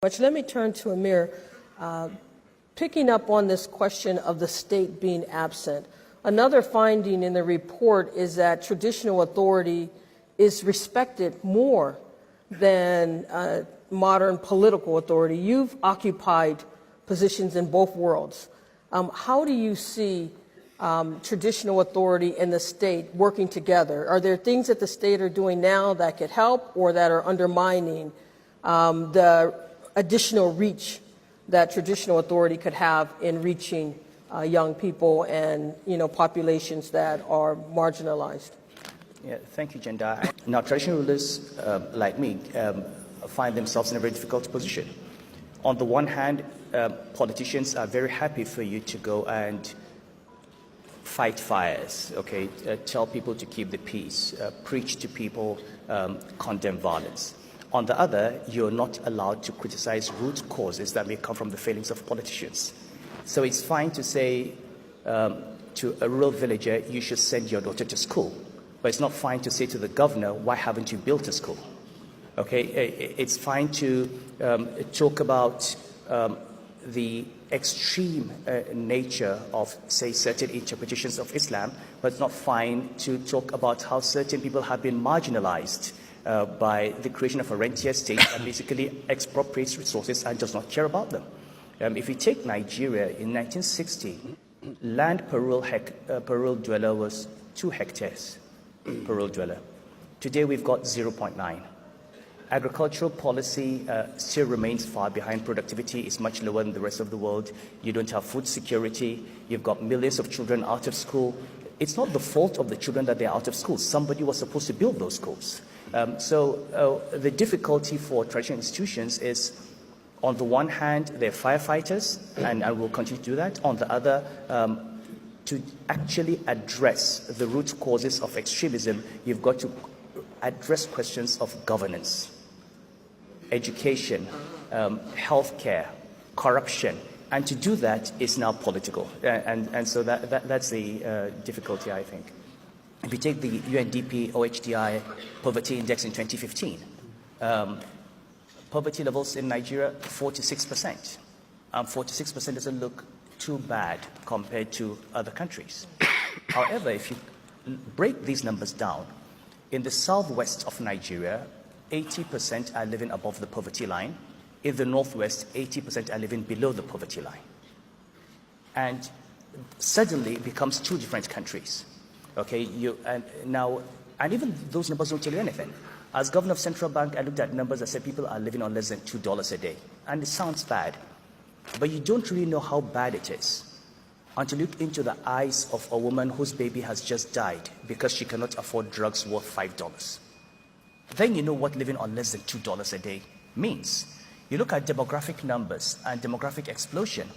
Let me turn to Emir. Picking up on this question of the state being absent, another finding in the report is that traditional authority is respected more than modern political authority. You've occupied positions in both worlds. How do you see traditional authority and the state working together? Are there things that the state are doing now that could help or that are undermining the additional reach that traditional authority could have in reaching young people and populations that are marginalized? Yeah, thank you, Jenda. Now, traditional rulers like me find themselves in a very difficult position. On the one hand, politicians are very happy for you to go and fight fires, okay, tell people to keep the peace, preach to people, condemn violence. On the other, you're not allowed to criticize root causes that may come from the failings of politicians. So it's fine to say to a rural villager, you should send your daughter to school. But it's not fine to say to the governor, why haven't you built a school? Okay, it's fine to talk about the extreme nature of, say, certain interpretations of Islam, but it's not fine to talk about how certain people have been marginalized by the creation of a rentier state that basically expropriates resources and does not care about them. If you take Nigeria, in 1960, land per rural dweller was 2 hectares per rural dweller. Today we've got 0.9. Agricultural policy still remains far behind. Productivity is much lower than the rest of the world. You don't have food security. You've got millions of children out of school. It's not the fault of the children that they're out of school. Somebody was supposed to build those schools. So the difficulty for traditional institutions is, on the one hand, they're firefighters, and will continue to do that. On the other, to actually address the root causes of extremism, you've got to address questions of governance, education, healthcare, corruption. And to do that is now political. And so that's the difficulty, I think. If you take the UNDP OHDI poverty index in 2015, poverty levels in Nigeria, 46%. 46% doesn't look too bad compared to other countries. However, if you break these numbers down, in the southwest of Nigeria, 80% are living above the poverty line. In the northwest, 80% are living below the poverty line. And suddenly it becomes 2 different countries. Okay, and even those numbers don't tell you anything. As governor of Central Bank, I looked at numbers that said people are living on less than $2 a day. And it sounds bad, but you don't really know how bad it is until you look into the eyes of a woman whose baby has just died because she cannot afford drugs worth $5. Then you know what living on less than $2 a day means. You look at demographic numbers and demographic explosion,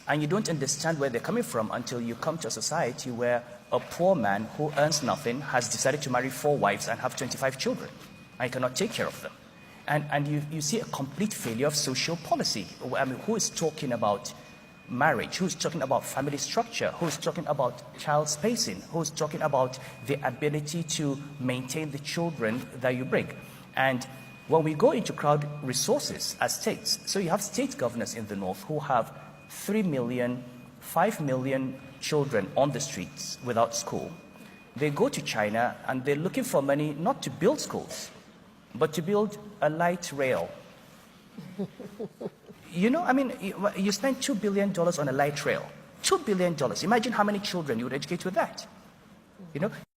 and you don't understand where they're coming from until you come to a society where a poor man who earns nothing has decided to marry 4 wives and have 25 children, and he cannot take care of them. And you see a complete failure of social policy. I mean, who is talking about marriage? Who's talking about family structure? Who's talking about child spacing? Who's talking about the ability to maintain the children that you bring? And when we go into crowd resources as states, so you have state governors in the north who have 3 million, 5 million children on the streets without school. They go to China and they're looking for money not to build schools, but to build a light rail. I mean, you spend $2 billion on a light rail. $2 billion. Imagine how many children you would educate with that.